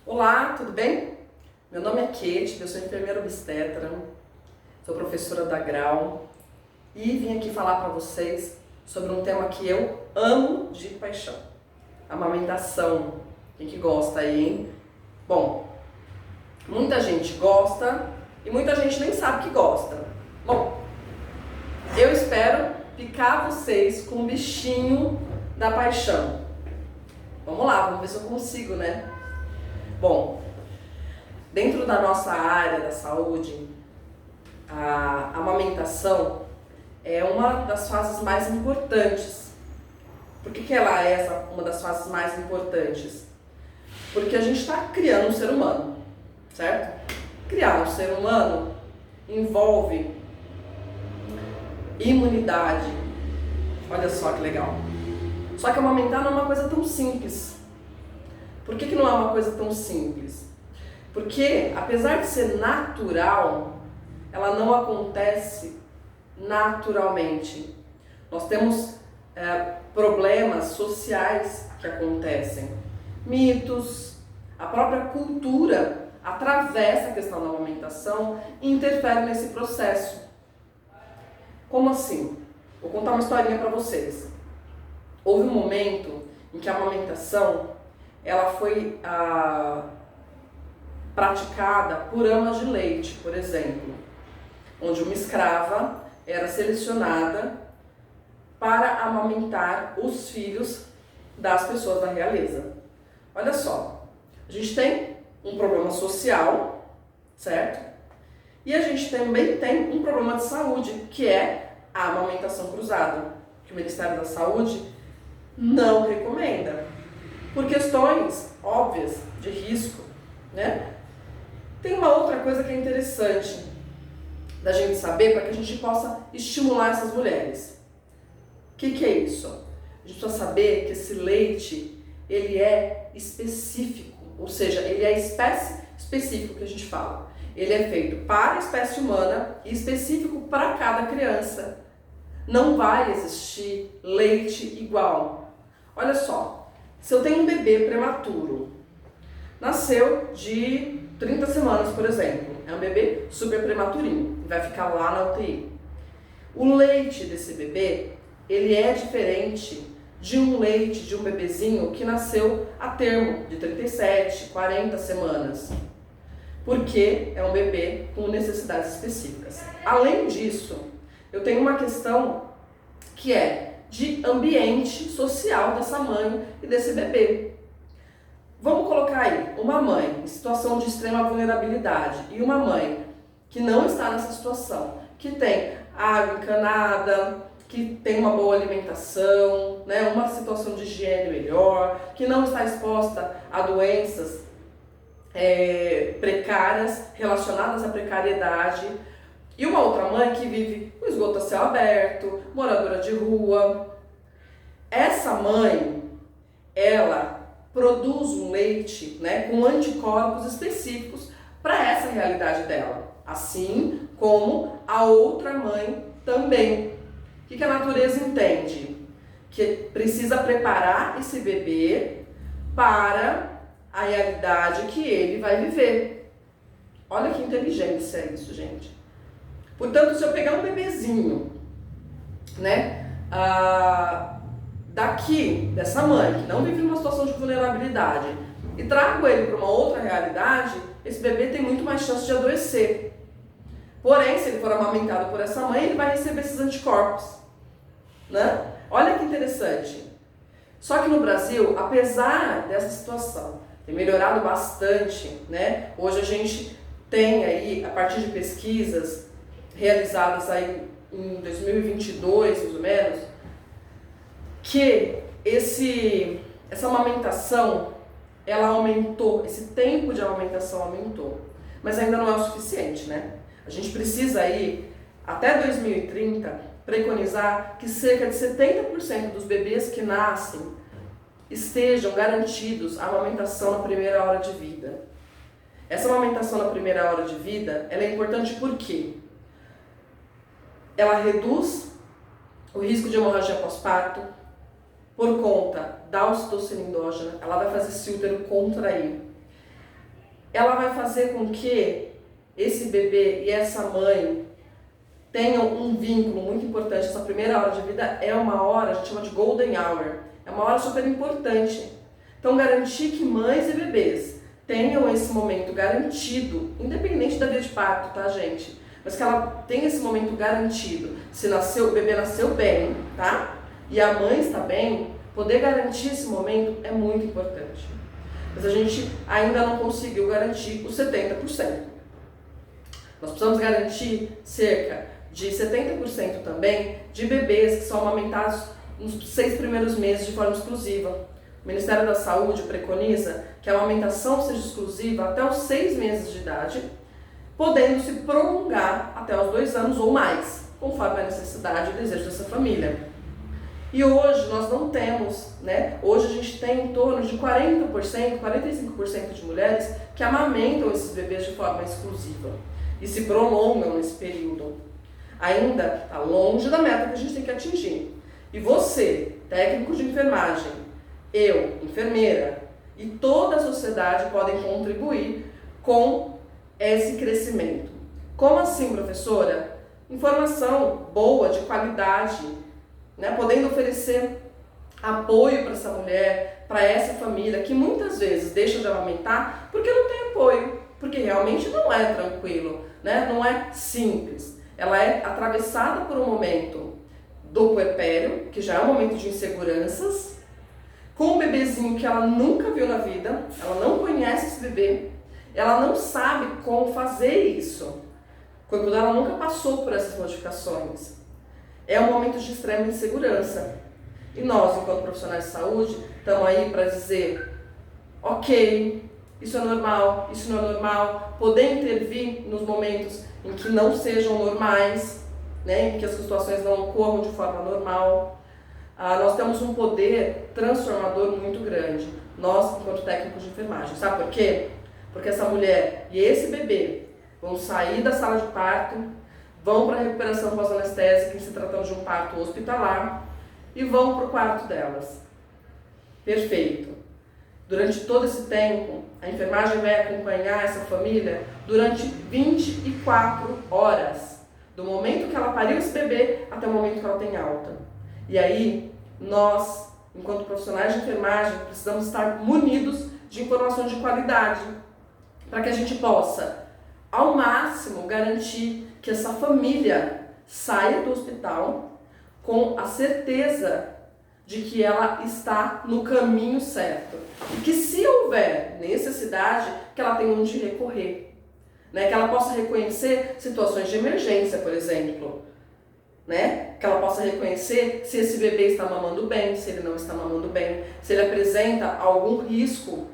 Olá, tudo bem? Meu nome é Kate, eu sou enfermeira obstetra, sou professora da Grau e vim aqui falar para vocês sobre um tema que eu amo de paixão: amamentação. Quem que gosta aí, hein? Bom, muita gente gosta e muita gente nem sabe que gosta. Bom, eu espero picar vocês com o bichinho da paixão. Vamos lá, vamos ver se eu consigo, né? Bom, dentro da nossa área da saúde, a amamentação é uma das fases mais importantes. Por que ela é uma das fases mais importantes? Porque a gente está criando um ser humano, certo? Criar um ser humano envolve imunidade. Olha só que legal. Só que amamentar não é uma coisa tão simples. Por que não é uma coisa tão simples? Porque, apesar de ser natural, ela não acontece naturalmente. Nós temos problemas sociais que acontecem, mitos, a própria cultura atravessa a questão da amamentação e interfere nesse processo. Como assim? Vou contar uma historinha para vocês. Houve um momento em que a amamentação ela foi praticada por amas de leite, por exemplo, onde uma escrava era selecionada para amamentar os filhos das pessoas da realeza. Olha só, a gente tem um problema social, certo? E a gente também tem um problema de saúde, que é a amamentação cruzada, que o Ministério da Saúde não recomenda, por questões óbvias de risco, né? Tem uma outra coisa que é interessante da gente saber para que a gente possa estimular essas mulheres. O que é isso? A gente precisa saber que esse leite, ele é específico, ou seja, ele é a espécie específica que a gente fala. Ele é feito para a espécie humana e específico para cada criança. Não vai existir leite igual. Olha só. Se eu tenho um bebê prematuro, nasceu de 30 semanas, por exemplo, é um bebê super prematurinho, vai ficar lá na UTI. O leite desse bebê, ele é diferente de um leite de um bebezinho que nasceu a termo, de 37, 40 semanas, porque é um bebê com necessidades específicas. Além disso, eu tenho uma questão que é de ambiente social dessa mãe e desse bebê. Vamos colocar aí uma mãe em situação de extrema vulnerabilidade e uma mãe que não está nessa situação, que tem água encanada, que tem uma boa alimentação, né, uma situação de higiene melhor, que não está exposta a doenças precárias, relacionadas à precariedade. E uma outra mãe que vive com esgoto a céu aberto, moradora de rua. Essa mãe, ela produz um leite, né, com anticorpos específicos para essa realidade dela. Assim como a outra mãe também. O que a natureza entende? Que precisa preparar esse bebê para a realidade que ele vai viver. Olha que inteligência é isso, gente. Portanto, se eu pegar um bebezinho, né, daqui, dessa mãe, que não vive numa situação de vulnerabilidade, e trago ele para uma outra realidade, esse bebê tem muito mais chance de adoecer. Porém, se ele for amamentado por essa mãe, ele vai receber esses anticorpos, né? Olha que interessante. Só que no Brasil, apesar dessa situação ter melhorado bastante, né, hoje a gente tem aí, a partir de pesquisas realizadas aí em 2022, mais ou menos, que essa amamentação, ela aumentou, esse tempo de amamentação aumentou, mas ainda não é o suficiente, né? A gente precisa aí, até 2030, preconizar que cerca de 70% dos bebês que nascem estejam garantidos a amamentação na primeira hora de vida. Essa amamentação na primeira hora de vida, ela é importante porque ela reduz o risco de hemorragia pós-parto por conta da ocitocina endógena, ela vai fazer esse útero contrair. ela vai fazer com que esse bebê e essa mãe tenham um vínculo muito importante. Essa primeira hora de vida é uma hora, a gente chama de golden hour, é uma hora super importante. Então, garantir que mães e bebês tenham esse momento garantido, independente da via de parto, tá, gente? Mas que ela tenha esse momento garantido. Se o bebê nasceu bem, tá? E a mãe está bem, poder garantir esse momento é muito importante. Mas a gente ainda não conseguiu garantir os 70%. Nós precisamos garantir cerca de 70% também de bebês que são amamentados nos 6 primeiros meses de forma exclusiva. O Ministério da Saúde preconiza que a amamentação seja exclusiva até os 6 meses de idade, podendo se prolongar até os 2 anos ou mais, conforme a necessidade e o desejo dessa família. E hoje nós não temos, né? Hoje a gente tem em torno de 40%, 45% de mulheres que amamentam esses bebês de forma exclusiva e se prolongam nesse período. Ainda está longe da meta que a gente tem que atingir. E você, técnico de enfermagem, eu, enfermeira, e toda a sociedade podem contribuir com esse crescimento. Como assim, professora? Informação boa, de qualidade, né? Podendo oferecer apoio para essa mulher, para essa família, que muitas vezes deixa de amamentar porque não tem apoio, porque realmente não é tranquilo, né? Não é simples. Ela é atravessada por um momento do puerpério, que já é um momento de inseguranças, com um bebezinho que ela nunca viu na vida, ela não conhece esse bebê, ela não sabe como fazer isso. O corpo dela nunca passou por essas modificações. É um momento de extrema insegurança. E nós, enquanto profissionais de saúde, estamos aí para dizer, ok, isso é normal, isso não é normal, poder intervir nos momentos em que não sejam normais, né, em que as situações não ocorram de forma normal. Nós temos um poder transformador muito grande, nós, enquanto técnicos de enfermagem. Sabe por quê? Porque essa mulher e esse bebê vão sair da sala de parto, vão para a recuperação pós-anestésica, em se tratando de um parto hospitalar, e vão para o quarto delas. Perfeito. Durante todo esse tempo, a enfermagem vai acompanhar essa família durante 24 horas, do momento que ela pariu esse bebê até o momento que ela tem alta. E aí, nós, enquanto profissionais de enfermagem, precisamos estar munidos de informação de qualidade, para que a gente possa, ao máximo, garantir que essa família saia do hospital com a certeza de que ela está no caminho certo. E que, se houver necessidade, que ela tenha onde recorrer, né? Que ela possa reconhecer situações de emergência, por exemplo, né? Que ela possa reconhecer se esse bebê está mamando bem, se ele não está mamando bem, se ele apresenta algum risco,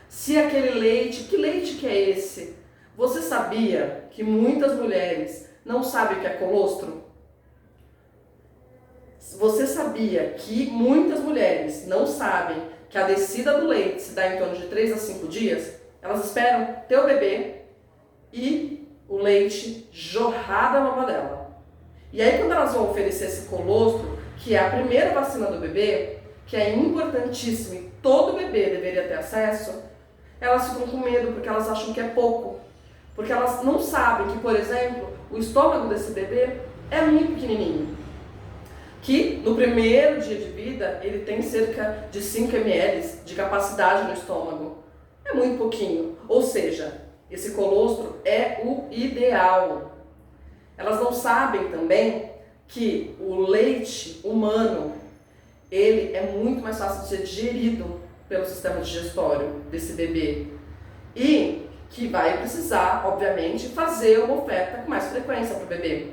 se aquele leite, que leite que é esse? Você sabia que muitas mulheres não sabem o que é colostro? Você sabia que muitas mulheres não sabem que a descida do leite se dá em torno de 3 a 5 dias? Elas esperam ter o bebê e o leite jorrar da mama dela. E aí, quando elas vão oferecer esse colostro, que é a primeira vacina do bebê, que é importantíssimo e todo bebê deveria ter acesso, elas ficam com medo porque elas acham que é pouco. Porque elas não sabem que, por exemplo, o estômago desse bebê é muito pequenininho. Que no primeiro dia de vida ele tem cerca de 5 ml de capacidade no estômago. É muito pouquinho. Ou seja, esse colostro é o ideal. Elas não sabem também que o leite humano, ele é muito mais fácil de ser digerido pelo sistema digestório desse bebê. E que vai precisar, obviamente, fazer uma oferta com mais frequência para o bebê.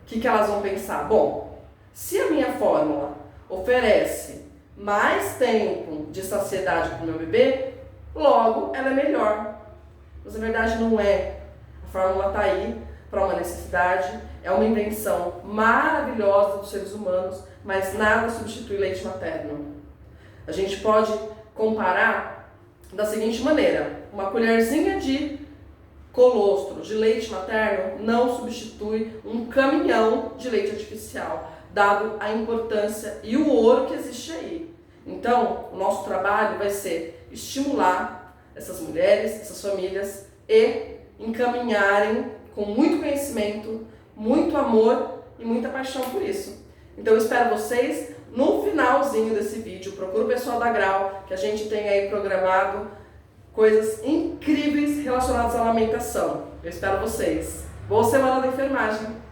O que elas vão pensar? Bom, se a minha fórmula oferece mais tempo de saciedade para o meu bebê, logo ela é melhor. Mas a verdade não é. A fórmula está aí para uma necessidade, é uma invenção maravilhosa dos seres humanos, mas nada substitui leite materno. A gente pode comparar da seguinte maneira: uma colherzinha de colostro, de leite materno, não substitui um caminhão de leite artificial, dado a importância e o ouro que existe aí. Então, o nosso trabalho vai ser estimular essas mulheres, essas famílias e encaminharem com muito conhecimento, muito amor e muita paixão por isso. Então eu espero vocês no finalzinho desse vídeo. Procura o pessoal da Grau, que a gente tem aí programado coisas incríveis relacionadas à amamentação. Eu espero vocês. Boa semana da enfermagem!